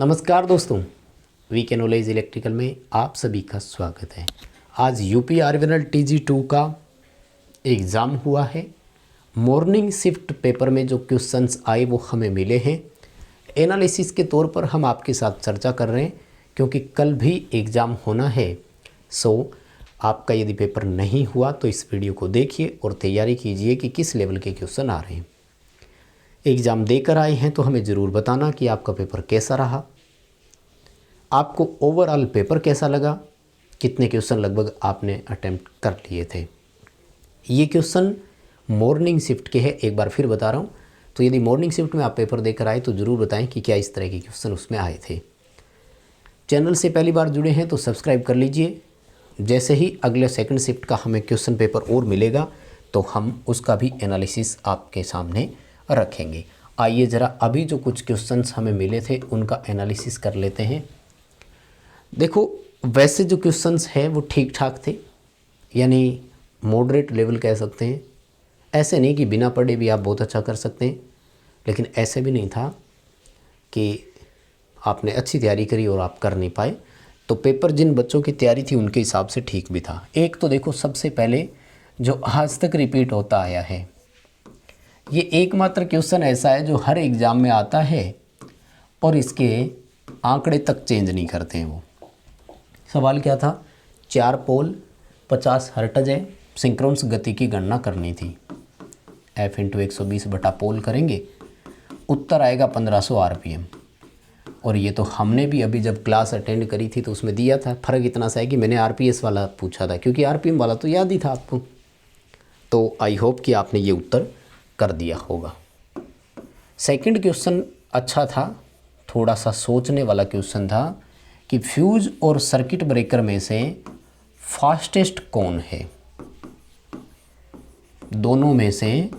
नमस्कार दोस्तों, VK knowledge electrical में आप सभी का स्वागत है। आज यूपी आरवीएनएल TG2 का एग्ज़ाम हुआ है। मॉर्निंग शिफ्ट पेपर में जो क्वेश्चंस आए वो हमें मिले हैं। एनालिसिस के तौर पर हम आपके साथ चर्चा कर रहे हैं क्योंकि कल भी एग्ज़ाम होना है। सो आपका यदि पेपर नहीं हुआ तो इस वीडियो को देखिए और तैयारी कीजिए कि किस लेवल के क्वेश्चन आ रहे हैं। एग्ज़ाम देकर आए हैं तो हमें ज़रूर बताना कि आपका पेपर कैसा रहा, आपको ओवरऑल पेपर कैसा लगा, कितने क्वेश्चन लगभग आपने अटेम्प्ट कर लिए थे। ये क्वेश्चन मॉर्निंग शिफ्ट के हैं, एक बार फिर बता रहा हूँ। तो यदि मॉर्निंग शिफ्ट में आप पेपर देकर आए तो ज़रूर बताएं कि क्या इस तरह के क्वेश्चन उसमें आए थे। चैनल से पहली बार जुड़े हैं तो सब्सक्राइब कर लीजिए। जैसे ही अगले सेकंड शिफ्ट का हमें क्वेश्चन पेपर और मिलेगा तो हम उसका भी एनालिसिस आपके सामने रखेंगे। आइए ज़रा अभी जो कुछ क्वेश्चंस हमें मिले थे उनका एनालिसिस कर लेते हैं। देखो, वैसे जो क्वेश्चंस हैं वो ठीक ठाक थे, यानी मॉडरेट लेवल कह सकते हैं। ऐसे नहीं कि बिना पढ़े भी आप बहुत अच्छा कर सकते हैं, लेकिन ऐसे भी नहीं था कि आपने अच्छी तैयारी करी और आप कर नहीं पाए। तो पेपर जिन बच्चों की तैयारी थी उनके हिसाब से ठीक भी था। एक तो देखो, सबसे पहले जो आज तक रिपीट होता आया है, ये एकमात्र क्वेश्चन ऐसा है जो हर एग्ज़ाम में आता है और इसके आंकड़े तक चेंज नहीं करते हैं। वो सवाल क्या था? 4 पोल 50 हर्ट्ज है, सिंक्रोनस गति की गणना करनी थी। F × 120 बटा पोल करेंगे, उत्तर आएगा 1500 RPM। और ये तो हमने भी अभी जब क्लास अटेंड करी थी तो उसमें दिया था। फ़र्क इतना सा है कि मैंने RPS वाला पूछा था, क्योंकि RPM वाला तो याद ही था आपको। तो आई होप कि आपने ये उत्तर कर दिया होगा। सेकंड क्वेश्चन अच्छा था, थोड़ा सा सोचने वाला क्वेश्चन था कि फ्यूज और सर्किट ब्रेकर में से फास्टेस्ट कौन है, दोनों में से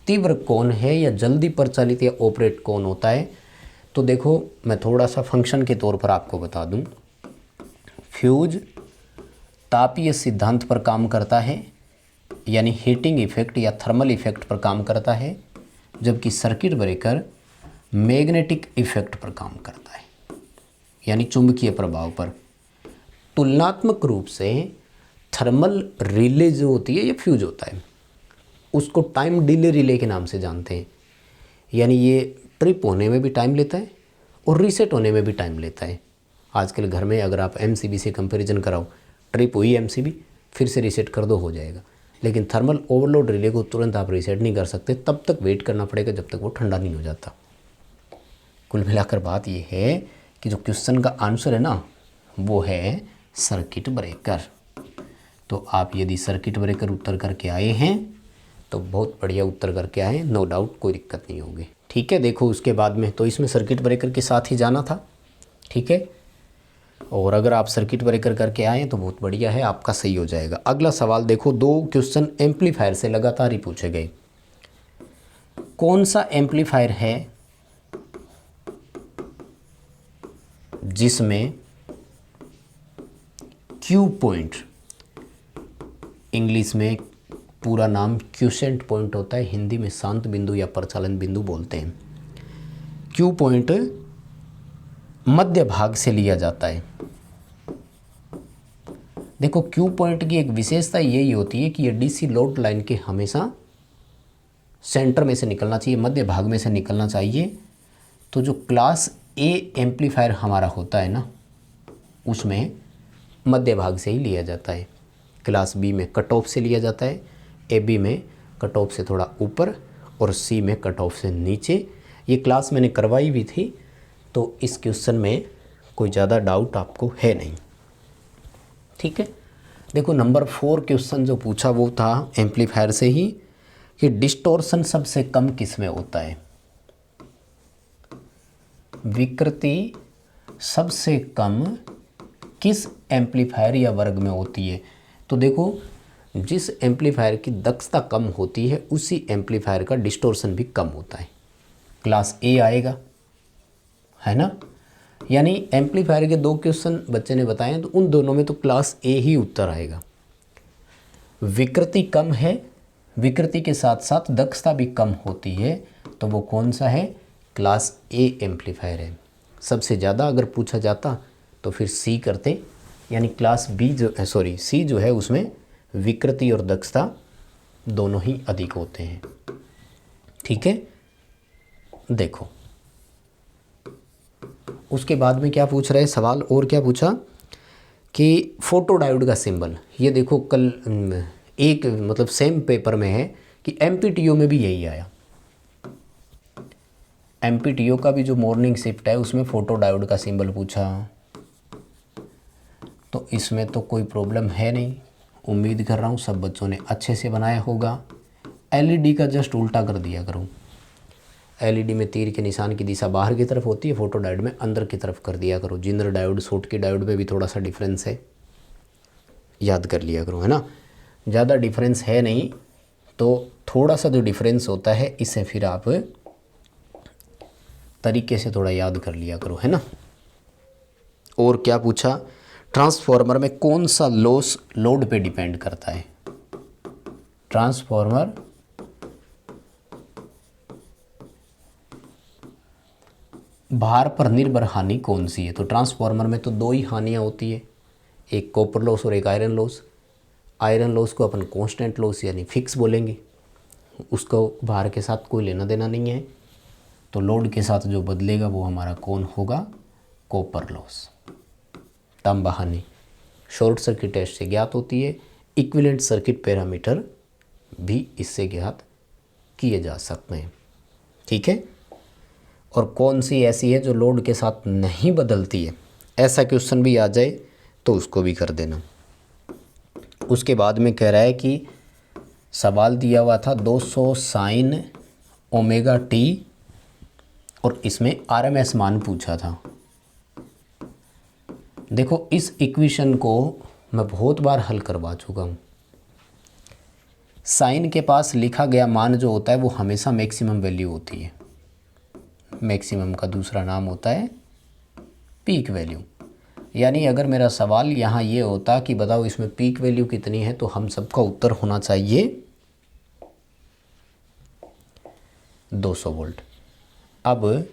तीव्र कौन है या जल्दी प्रचालित या ऑपरेट कौन होता है। तो देखो, मैं थोड़ा सा फंक्शन के तौर पर आपको बता दूं। फ्यूज तापीय सिद्धांत पर काम करता है, यानी हीटिंग इफेक्ट या थर्मल इफेक्ट पर काम करता है, जबकि सर्किट ब्रेकर मैग्नेटिक इफेक्ट पर काम करता है, यानी चुंबकीय प्रभाव पर। तुलनात्मक रूप से थर्मल रिले जो होती है, ये फ्यूज होता है, उसको टाइम डिले रिले के नाम से जानते हैं। यानी ये ट्रिप होने में भी टाइम लेता है और रीसेट होने में भी टाइम लेता है। आजकल घर में अगर आप MCB से कंपैरिजन कराओ, ट्रिप हुई MCB, फिर से रीसेट कर दो, हो जाएगा। लेकिन थर्मल ओवरलोड रिले को तुरंत आप रीसेट नहीं कर सकते, तब तक वेट करना पड़ेगा जब तक वो ठंडा नहीं हो जाता। कुल मिलाकर बात ये है कि जो क्वेश्चन का आंसर है ना, वो है सर्किट ब्रेकर। तो आप यदि सर्किट ब्रेकर उत्तर करके आए हैं तो बहुत बढ़िया उत्तर करके आए, नो डाउट, कोई दिक्कत नहीं होगी। ठीक है, देखो उसके बाद में तो इसमें सर्किट ब्रेकर के साथ ही जाना था। ठीक है, और अगर आप सर्किट ब्रेकर करके आए तो बहुत बढ़िया है, आपका सही हो जाएगा। अगला सवाल देखो, 2 क्वेश्चन एम्पलीफायर से लगातार ही पूछे गए। कौन सा एम्पलीफायर है जिसमें क्यू पॉइंट, इंग्लिश में पूरा नाम क्यूसेंट पॉइंट होता है, हिंदी में शांत बिंदु या प्रचालन बिंदु बोलते हैं। क्यू पॉइंट मध्य भाग से लिया जाता है। देखो, क्यू पॉइंट की एक विशेषता यही होती है कि ये DC लोड लाइन के हमेशा सेंटर में से निकलना चाहिए, मध्य भाग में से निकलना चाहिए। तो जो क्लास A एम्पलीफायर हमारा होता है ना, उसमें मध्य भाग से ही लिया जाता है। क्लास B में कट ऑफ से लिया जाता है, AB में कट ऑफ से थोड़ा ऊपर और C में कट ऑफ से नीचे। ये क्लास मैंने करवाई भी थी, तो इस क्वेश्चन में कोई ज़्यादा डाउट आपको है नहीं। ठीक है, देखो नंबर 4 क्वेश्चन जो पूछा वो था एम्पलीफायर से ही, कि डिस्टॉर्शन सबसे कम किस में होता है, विकृति सबसे कम किस एम्पलीफायर या वर्ग में होती है। तो देखो, जिस एम्पलीफायर की दक्षता कम होती है उसी एम्पलीफायर का डिस्टॉर्शन भी कम होता है। क्लास A आएगा, है ना। यानी एम्पलीफायर के 2 क्वेश्चन बच्चे ने बताए तो उन दोनों में तो क्लास A ही उत्तर आएगा। विकृति कम है, विकृति के साथ साथ दक्षता भी कम होती है, तो वो कौन सा है? क्लास A एम्पलीफायर है। सबसे ज़्यादा अगर पूछा जाता तो फिर सी करते, यानी क्लास बी सी जो है उसमें विकृति और दक्षता दोनों ही अधिक होते हैं। ठीक है, देखो उसके बाद में क्या पूछ रहे सवाल, और क्या पूछा कि फोटो डायोड का सिंबल, ये देखो कल एक मतलब सेम पेपर में है कि एमपीटीओ में भी यही आया। एमपीटीओ का भी जो मॉर्निंग शिफ्ट है उसमें फोटो डायोड का सिंबल पूछा, तो इसमें तो कोई प्रॉब्लम है नहीं। उम्मीद कर रहा हूँ सब बच्चों ने अच्छे से बनाया होगा। एलईडी का जस्ट उल्टा कर दिया करो, एलईडी में तीर के निशान की दिशा बाहर की तरफ होती है, फोटो डायोड में अंदर की तरफ कर दिया करो। जिंदर डायोड शॉटकी डायोड में भी थोड़ा सा डिफरेंस है, याद कर लिया करो, है ना। ज़्यादा डिफरेंस है नहीं, तो थोड़ा सा जो डिफरेंस होता है इसे फिर आप तरीके से थोड़ा याद कर लिया करो, है ना। और क्या पूछा, ट्रांसफॉर्मर में कौन सा लॉस लोड पे डिपेंड करता है। ट्रांसफॉर्मर भार पर निर्भर हानि कौन सी है, तो ट्रांसफॉर्मर में तो दो ही हानियाँ होती है, एक कॉपर लॉस और एक आयरन लॉस। आयरन लॉस को अपन कांस्टेंट लॉस यानी फिक्स बोलेंगे, उसको भार के साथ कोई लेना देना नहीं है, तो लोड के साथ जो बदलेगा वो हमारा कौन होगा, कॉपर लॉस। तांबा हानि शॉर्ट सर्किट टेस्ट से ज्ञात होती है, इक्विवेलेंट सर्किट पैरामीटर भी इससे ज्ञात किए जा सकते हैं। ठीक है, और कौन सी ऐसी है जो लोड के साथ नहीं बदलती है, ऐसा क्वेश्चन भी आ जाए तो उसको भी कर देना। उसके बाद में कह रहा है कि सवाल दिया हुआ था 200 साइन ओमेगा टी और इसमें आरएमएस मान पूछा था। देखो इस इक्वेशन को मैं बहुत बार हल करवा चुका हूँ। साइन के पास लिखा गया मान जो होता है वो हमेशा मैक्सिमम वैल्यू होती है। मैक्सिमम का दूसरा नाम होता है पीक वैल्यू। यानी अगर मेरा सवाल यहाँ ये होता कि बताओ इसमें पीक वैल्यू कितनी है, तो हम सबका उत्तर होना चाहिए 200 वोल्ट। अब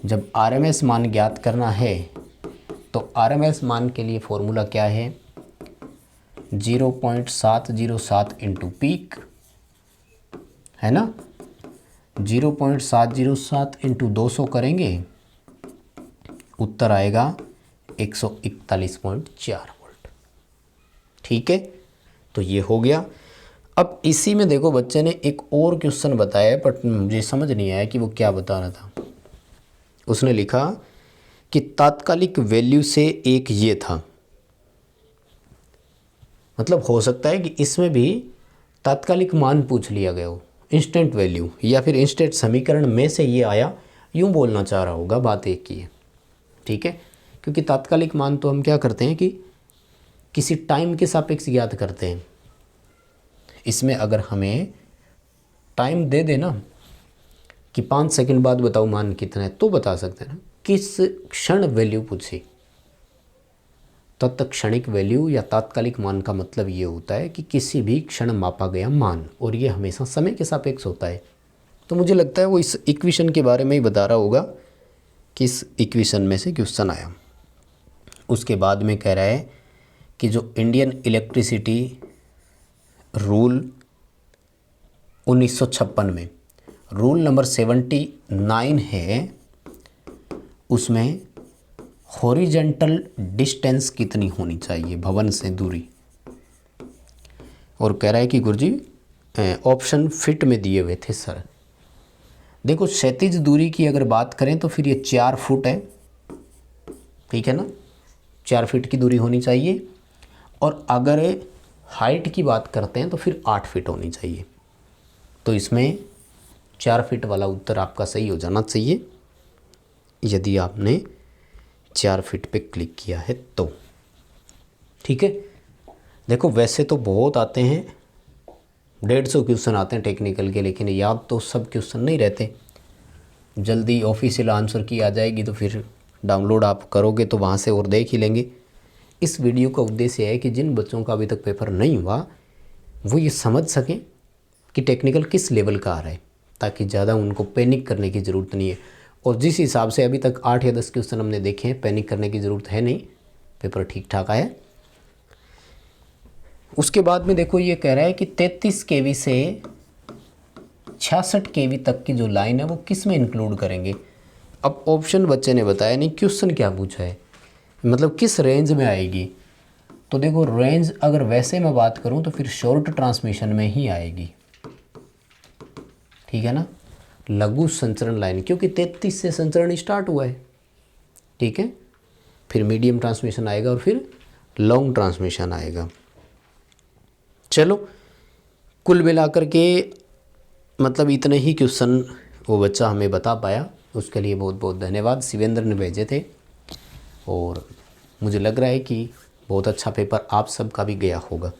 जब आरएमएस मान ज्ञात करना है तो आरएमएस मान के लिए फॉर्मूला क्या है, 0.707 इंटू पीक, है ना। 0.707 इंटू 200 करेंगे, उत्तर आएगा 141.4 वोल्ट। ठीक है, तो ये हो गया। अब इसी में देखो बच्चे ने एक और क्वेश्चन बताया, बट मुझे समझ नहीं आया कि वो क्या बता रहा था। उसने लिखा कि तात्कालिक वैल्यू से एक ये था, मतलब हो सकता है कि इसमें भी तात्कालिक मान पूछ लिया गया हो, इंस्टेंट वैल्यू, या फिर इंस्टेंट समीकरण में से ये आया, यूँ बोलना चाह रहा होगा, बात एक ही है। ठीक है, क्योंकि तात्कालिक मान तो हम क्या करते हैं कि किसी टाइम के सापेक्ष ज्ञात करते हैं। इसमें अगर हमें टाइम दे देना कि 5 सेकंड बाद बताओ मान कितना है, तो बता सकते हैं ना। किस क्षण वैल्यू पूछी, तत्क्षणिक वैल्यू या तात्कालिक मान का मतलब ये होता है कि किसी भी क्षण मापा गया मान, और ये हमेशा समय के सापेक्ष होता है। तो मुझे लगता है वो इस इक्वेशन के बारे में ही बता रहा होगा, किस इक्वेशन में से क्वेश्चन आया। उसके बाद में कह रहा है कि जो इंडियन इलेक्ट्रिसिटी रूल 1956 में रूल नंबर 79 है, उसमें हॉरिजेंटल डिस्टेंस कितनी होनी चाहिए भवन से दूरी। और कह रहा है कि गुरुजी ऑप्शन फिट में दिए हुए थे सर। देखो क्षैतिज दूरी की अगर बात करें तो फिर ये 4 फुट है, ठीक है ना, 4 फीट की दूरी होनी चाहिए। और अगर हाइट की बात करते हैं तो फिर 8 फीट होनी चाहिए। तो इसमें 4 फीट वाला उत्तर आपका सही हो जाना चाहिए, यदि आपने 4 फीट पे क्लिक किया है तो। ठीक है, देखो वैसे तो बहुत आते हैं, 150 क्वेश्चन आते हैं टेक्निकल के, लेकिन याद तो सब क्वेश्चन नहीं रहते। जल्दी ऑफिशियल आंसर की आ जाएगी तो फिर डाउनलोड आप करोगे तो वहाँ से और देख ही लेंगे। इस वीडियो का उद्देश्य है कि जिन बच्चों का अभी तक पेपर नहीं हुआ वो ये समझ सकें कि टेक्निकल किस लेवल का आ रहा है, ताकि ज़्यादा उनको पैनिक करने की ज़रूरत नहीं है। और जिस हिसाब से अभी तक 8 या 10 क्वेश्चन हमने देखे हैं, पैनिक करने की ज़रूरत है नहीं, पेपर ठीक ठाक आया। उसके बाद में देखो ये कह रहा है कि 33 केवी से 66 केवी तक की जो लाइन है वो किस में इंक्लूड करेंगे। अब ऑप्शन बच्चे ने बताया नहीं, क्वेश्चन क्या पूछा है, मतलब किस रेंज में आएगी। तो देखो रेंज अगर वैसे मैं बात करूं तो फिर शॉर्ट ट्रांसमिशन में ही आएगी, ठीक है ना, लघु संचरण लाइन, क्योंकि 33 से संचरण स्टार्ट हुआ है, ठीक है। फिर मीडियम ट्रांसमिशन आएगा और फिर लॉन्ग ट्रांसमिशन आएगा। चलो कुल मिलाकर के मतलब इतने ही क्वेश्चन वो बच्चा हमें बता पाया, उसके लिए बहुत बहुत धन्यवाद। शिवेंद्र ने भेजे थे और मुझे लग रहा है कि बहुत अच्छा पेपर आप सबका भी गया होगा।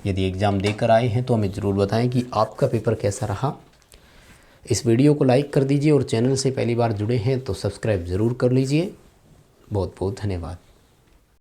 यदि एग्ज़ाम देकर आए हैं तो हमें ज़रूर बताएं कि आपका पेपर कैसा रहा। इस वीडियो को लाइक कर दीजिए और चैनल से पहली बार जुड़े हैं तो सब्सक्राइब ज़रूर कर लीजिए। बहुत बहुत धन्यवाद।